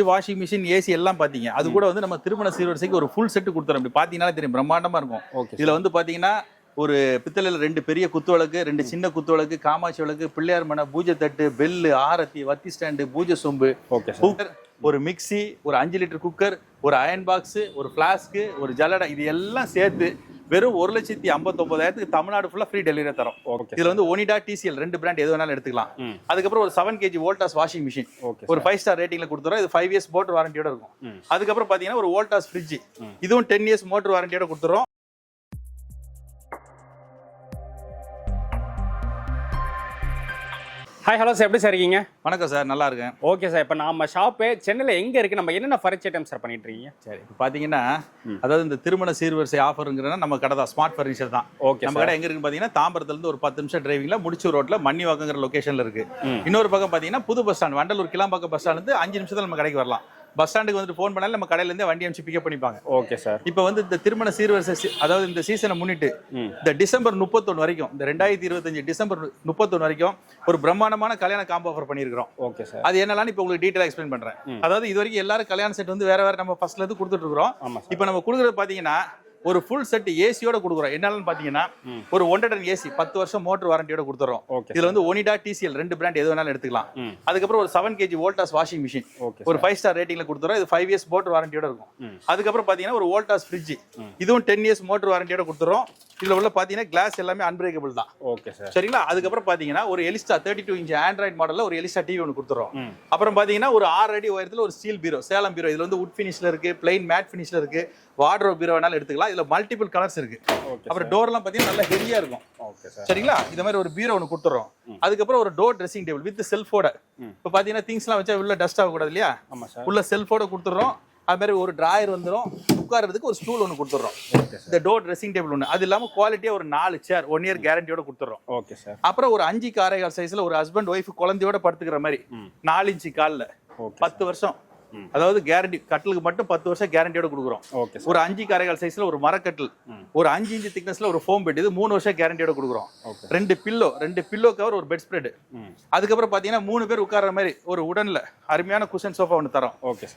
Washing machine AC எல்லாம் பாத்தீங்க அது கூட வந்து நம்ம திருமண சீர்வரிசைக்கு ஒரு ஃபுல் செட் கொடுத்துறோம். அப்படி பாத்தீங்கன்னா தெரியும் பிரம்மாண்டமா இருக்கும். இதுல வந்து பாத்தீங்கன்னா ஒரு பித்தளையில 2 பெரிய குத்து விளக்கு, 2 சின்ன குத்து விளக்கு, காமாட்சி விளக்கு, பிள்ளையார் மனை, பூஜை தட்டு, பெல்லு, ஆரத்தி, வத்தி ஸ்டாண்டு, பூஜை சொம்பு, குக்கர், ஒரு மிக்சி, ஒரு 5 லிட்டர் குக்கர், ஒரு அயன் பாக்ஸ், ஒரு பிளாஸ்க், ஒரு ஜல்லடை, இது எல்லாம் சேர்த்து வெறும் 1,59,000 தமிழ்நாடு ஃபுல்லா ஃப்ரீ டெலிவரி தரோம். இதுல வந்து ஒனிடா, TCL 2 பிராண்ட் எது வேணாலும் எடுத்துக்கலாம். அதுக்கப்புறம் ஒரு 7 kg வோல்டாஸ் வாஷிங் மிஷின் ஒரு 5 ஸ்டார் ரேட்டிங்ல கொடுத்துறோம். இது 5 இயர்ஸ் மோட்டர் வாரண்டியோட இருக்கும். அதுக்கப்புறம் பாத்தீங்கன்னா ஒரு வோல்டாஸ் ஃப்ரிட்ஜ், இதுவும் 10 இயர்ஸ் மோட்டர் வாரண்டியோட கொடுத்துறோம். ஹாய் ஹலோ சார், எப்படி சார் இருக்கீங்க? வணக்கம் சார், நல்லா இருக்கேன். ஓகே சார், இப்போ நம்ம ஷாப்பு சென்னையில் எங்கே இருக்குது? நம்ம என்னென்ன ஃபர்னிச்சர் ஐட்டம் சார் பண்ணிட்டு இருக்கீங்க? சரி, இப்போ பார்த்தீங்கன்னா அதாவது இந்த திருமண சீர்வரிசை ஆஃபருங்கிறனா நம்ம கடை தான், ஸ்மார்ட் ஃபர்னிச்சர் தான். ஓகே, நம்ம கடை எங்கே இருக்குன்னு பார்த்தீங்கன்னா தாம்பரத்துலேருந்து ஒரு 10 நிமிஷம் டிரைவிங்கில் முடிச்சூர் ரோட்டில் மன்னிவாக்கங்கிற லொக்கேஷனில் இருக்குது. இன்னொரு பக்கம் பார்த்தீங்கன்னா புது bus stand, Vandalur Kilambakkam bus stand 5 நிமிஷத்தில் நம்ம கடைக்கு வரலாம். பஸ் ஸ்டாண்டுக்கு வந்துட்டு ஃபோன் பண்ணாலும் நம்ம கடையிலேருந்தே வண்டி அனுப்பிச்சு பிக்கப் பண்ணிப்பாங்க. Okay sir. இப்போ வந்து இந்த திருமண சீர்வரிசை அதாவது இந்த சீசனை முன்னிட்டு இந்த டிசம்பர் 31 வரைக்கும், இந்த 2025 டிசம்பர் 31 வரைக்கும் ஒரு பிரம்மாண்டமான கல்யாண காம்போ ஆஃபர் பண்ணியிருக்கிறோம். Okay sir. அது என்னெல்லாம் இப்போ உங்களுக்கு டீட்டெயிலாக எக்ஸ்பிளைன் பண்ணுறேன். அதாவது இது வரைக்கும் எல்லாரும் கல்யாண செட் வந்து வேற வேற நம்ம ஃபர்ஸ்ட்ல இருந்து கொடுத்துட்டு இருக்கிறோம். இப்போ நம்ம கொடுக்குறது பார்த்தீங்கன்னா ஒரு ஃபுல் செட் ஏசியோட கொடுக்குறோம். என்னன்னு பாத்தீங்கன்னா ஒரு 1 டன் ஏசி 10 வருஷம் மோட்டர் வாரண்டியோட கொடுத்துறோம். இதுல வந்து ஒனிடா, TCL 2 பிராண்ட் எது வேணாலும் எடுத்துக்கலாம். அதுக்கப்புறம் ஒரு 7 kg வோல்டாஸ் வாஷிங் மிஷின் ஒரு 5 ஸ்டார் ரேட்டிங்ல கொடுத்துறோம். இது 5 இயர்ஸ் மோட்டர் வாரண்டியோட இருக்கும். அதுக்கப்புறம் பாத்தீங்கன்னா ஒரு வோல்டாஸ் ஃப்ரிட்ஜ், இதுவும் 10 இயர்ஸ் மோட்டர் வாரண்டியோட கொடுத்துறோம். இதுல உள்ள பாத்தீங்கன்னா கிளாஸ் எல்லாமே அன்பிரேக்கபிள் தான். Okay sir. சரிங்களா? அதுக்கப்புறம் பாத்தீங்கன்னா ஒரு எலிஸ்டா 32 இன்ச் ஆண்ட்ராய்டு மாடல்ல ஒரு எலிஸ்டா டிவி ஒன்று கொடுத்துறோம். அப்புறம் பாத்தீங்கன்னா ஒரு 6 அடி உயரத்துல ஒரு ஸ்டீல் பீரோ, சேலம் பீரோ. இதுல வந்து வுட் ஃபினிஷ்ல இருக்கு, பிளைன் மேட் ஃபினிஷ்ல இருக்கு, வார்ட்ரோப் பீரோ வேணாலும் எடுத்துக்கலாம். இதுல மல்டிபிள் கலர்ஸ் இருக்கு. அப்புறம் டோர்லாம் பாத்தீங்கன்னா நல்லா ஹெவியா இருக்கும். சரிங்களா? இந்த மாதிரி ஒரு பீரோ ஒன்று கொடுத்துறோம். அதுக்கப்புறம் ஒரு டோர் ட்ரெஸ்ஸிங் டேபிள் வித் செல்ஃபோட. இப்போ பாத்தீங்கன்னா திங்ஸ்லாம் வச்சா உள்ள டஸ்ட் ஆகக்கூடாது இல்லையா? உள்ள செல்ஃபோட கொடுத்துறோம். அது மாதிரி ஒரு டிராயர் வந்துடும், உட்கார்றதுக்கு ஒரு ஸ்டூல் ஒன்று கொடுத்துறோம். இந்த டோர் ட்ரெஸ்ஸிங் டேபிள் ஒன்று. அது இல்லாமல் குவாலிட்டியாக ஒரு 4 சேர் 1 இயர் கேரண்டியோட கொடுத்துறோம். Okay sir. அப்புறம் ஒரு 5 6.25 சைஸ்ல ஒரு ஹஸ்பண்ட் ஒய்ஃப் குழந்தையோட படுத்துக்கிற மாதிரி 4 இன்ச்சு காலில் 10 வருஷம், அதாவது கேரண்டி கட்டிலுக்கு மட்டும் 10 வருஷம் கேரண்டியோட கொடுக்குறோம். ஒரு 5 6.25 சைஸ்ல ஒரு மரக்கட்டில், ஒரு 5 இன்ச் திக்னஸ்ல ஒரு ஃபோம் பெட், இது 3 வருஷம் கேரண்டியோட கொடுக்குறோம். 2 பில்லோ கவர், ஒரு பெட் ஸ்ப்ரெட். அதுக்கப்புறம் பாத்தீங்கன்னா 3 பேர் உட்கார்ற மாதிரி ஒரு உடன்ல அருமையான குஷன் சோஃபா ஒன்று தரோம்.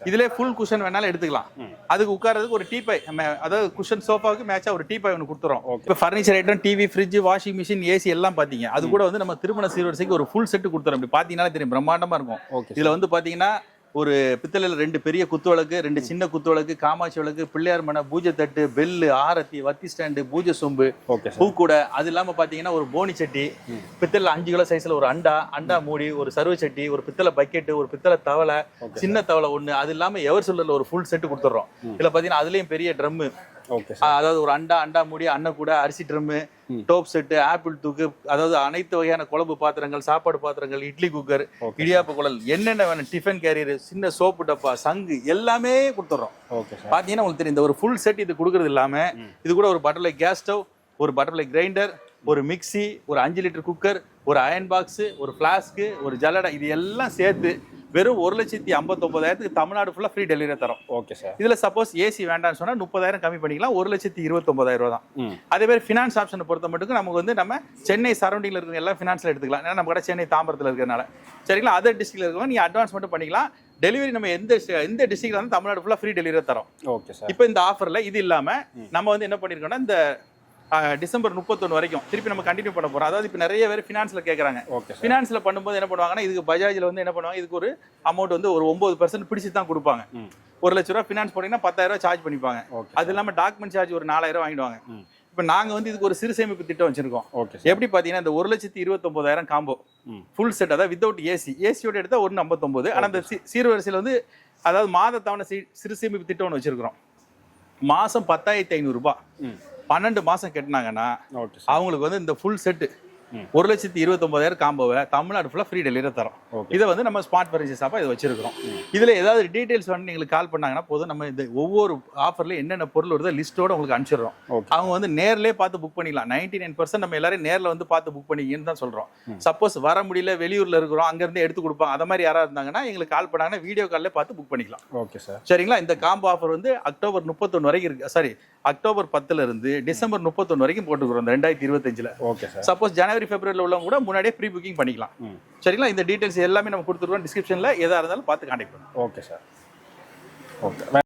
இதுல ஃபுல் குஷன் வேணாலும் எடுத்துக்கலாம். அதுக்கு உட்கார்றதுக்கு ஒரு டீபாய், அதாவது குஷன் சோஃபாவுக்கு மேட்சா ஒரு டீபாய் ஒன்று கொடுத்துறோம். இப்போ furniture item, TV, fridge, washing machine, AC எல்லாம் பாத்தீங்க அது கூட வந்து நம்ம திருமண சீர்வரிசைக்கு ஒரு ஃபுல் செட் கொடுத்துறோம். அப்படி பாத்தீங்கன்னா தெரியும் பிரம்மாண்டமா இருக்கும். இதுல வந்து பாத்தீங்கன்னா ஒரு பித்தளையில 2 பெரிய குத்து விளக்கு, 2 சின்ன குத்து விளக்கு, காமாட்சி விளக்கு, பிள்ளையார் மனை, பூஜை தட்டு, பெல்லு, ஆரத்தி, வத்தி ஸ்டாண்டு, பூஜை சொம்பு, பூக்கூடை, அது இல்லாம பாத்தீங்கன்னா ஒரு போனி சட்டி, பித்தளை 5 கிலோ சைஸ்ல ஒரு அண்டா மூடி, ஒரு சர்வ சட்டி, ஒரு பித்தளை பக்கெட், ஒரு பித்தளை தவளை, சின்ன தவளை ஒண்ணு, அது இல்லாம எவர் சில்லர்ல ஒரு ஃபுல் செட் கொடுத்துறோம். இதுல பாத்தீங்கன்னா அதுலயும் பெரிய ட்ரம், அதாவது ஒரு அண்டா மூடி, கூட அரிசி ட்ரம்மு, டோப் செட்டு, ஆப்பிள் தூக்கு, அதாவது அனைத்து வகையான குழம்பு பாத்திரங்கள், சாப்பாடு பாத்திரங்கள், இட்லி குக்கர், இடியாப்ப குழல், என்னென்ன வேணும், டிஃபன் கேரியர், சின்ன சோப்பு டப்பா, சங்கு எல்லாமே கொடுத்துறோம். பாத்தீங்கன்னா உங்களுக்கு தெரியும் இந்த ஒரு ஃபுல் செட் இது கொடுக்கறது இல்லாம இது கூட ஒரு பட்டர்ஃப்ளை கேஸ் ஸ்டவ், ஒரு பட்டர்ஃப்ளை கிரைண்டர், ஒரு மிக்சி, ஒரு 5 லிட்டர் குக்கர், ஒரு அயன் பாக்ஸ், ஒரு பிளாஸ்க், ஒரு ஜல்லடை, இது எல்லாம் சேர்த்து வெறும் 1,59,000 தமிழ்நாடு ஃபுல்லா ஃப்ரீ டெலிவரி தரோம். Okay sir. இதுல சப்போஸ் ஏசி வேண்டாம்னு சொன்னா 30,000 கம்மி பண்ணிக்கலாம். 1,29,000 தான். அதே மாதிரி ஃபினான்ஸ் ஆப்ஷனை பொறுத்த மட்டும் நமக்கு வந்து நம்ம சென்னை சரௌண்டிங்ல இருக்கிற எல்லாம் ஃபினான்ஸ்ல எடுத்துக்கலாம். ஏன்னா நம்ம கடை சென்னை தாம்பரத்தில் இருக்கிறதுனால. சரிங்களா? அதர் டிஸ்ட்ரிக்ட்ல இருக்கவங்க நீ அட்வான்ஸ் மட்டும் பண்ணிக்கலாம். டெலிவரி நம்ம எந்த டிஸ்ட்ரிக்ட்ல வந்து தமிழ்நாடு ஃபுல்லா ஃப்ரீ டெலிவரி தரோம். Okay sir. இப்போ இந்த ஆஃபர்ல இது இல்லாம நம்ம வந்து என்ன பண்ணிருக்கோம்னா இந்த டிசம்பர் 31 வரைக்கும் திருப்பி நம்ம கண்டினியூ பண்ண போறோம். அதாவது இப்போ நிறைய பேர் ஃபினான்ஸ்ல கேட்கறாங்க. ஃபினான்ஸ்ல பண்ணும்போது என்ன பண்ணுவாங்கன்னா இதுக்கு பஜாஜ்ல வந்து என்ன பண்ணுவாங்க, இதுக்கு ஒரு அமௌண்ட் வந்து ஒரு 9% பிடிச்சி தான் கொடுப்பாங்க. 1 லட்ச ரூபா ஃபினான்ஸ் போனீங்கன்னா 10,000 சார்ஜ் பண்ணிப்பாங்க. அது இல்லாம டாக்குமெண்ட் சார்ஜ் ஒரு 4,000 வாங்கிடுவாங்க. இப்போ நாங்க வந்து இதுக்கு ஒரு சிறு சேமிப்பு திட்டம் வச்சிருக்கோம். எப்படி பாத்தீங்கன்னா இந்த 1,29,000 காம்போ ஃபுல் செட், அதாவது வித்தவுட் ஏசியோட எடுத்தா 1,59. ஆனா இந்த சீர்வரிசையில வந்து அதாவது மாத தவணை சிறு சேமிப்பு திட்டம் ஒன்று வச்சிருக்கிறோம். மாசம் 10,500 ரூபாய் 12 மாசம் கட்டினாங்கன்னா அவங்களுக்கு வந்து இந்த ஃபுல் செட்டு 1,29,000 காம்போவை தமிழ்நாடு ஃபுல்லா ஃப்ரீ டெலிவரி தரோம். இதை வந்து நம்ம ஸ்மார்ட் ஃபர்னிச்சர் ஷாப்பா இதை வச்சிருக்கிறோம். இதுல ஏதாவது டீடைல்ஸ் வந்து எங்களுக்கு கால் பண்ணாங்கன்னா போதும், நம்ம இந்த ஒவ்வொரு ஆஃபர்ல என்னென்ன பொருள் வருதோ லிஸ்டோட உங்களுக்கு அனுப்பிச்சிடுறோம். அவங்க வந்து நேர்லயே பார்த்து புக் பண்ணிக்கலாம். 99% நம்ம எல்லாரும் நேர்ல வந்து பார்த்து புக் பண்ணிக்கன்னு தான் சொல்றோம். சப்போஸ் வர முடியல, வெளியூர்ல இருக்கிறோம், அங்க இருந்து எடுத்து கொடுப்பாங்க, அந்த மாதிரி யாராவது இருந்தாங்கன்னா எங்களுக்கு கால் பண்ணாங்கன்னா வீடியோ கால்ல பார்த்து புக் பண்ணிக்கலாம். Okay sir. சரிங்களா? இந்த காம்போ ஆஃபர் வந்து அக்டோபர் 31 வரைக்கும் இருக்கு. சாரி, அக்டோபர் 10ல இருந்து டிசம்பர் 31 வரைக்கும் போட்டுக்கிறோம் 2025ல. Okay sir. சப்போஸ் ஜனவரி பிப்ரவரியில் உள்ளவங்க கூட முன்னாடியே ப்ரீ புக்கிங் பண்ணிக்கலாம். சரிங்களா? இந்த டீடைல்ஸ் எல்லாமே நம்ம கொடுத்துருவோம் டிஸ்கிரிப்ஷன்ல. எதா இருந்தாலும் பார்த்து கான்டாக்ட் பண்ணுங்க. Okay sir. ஓகே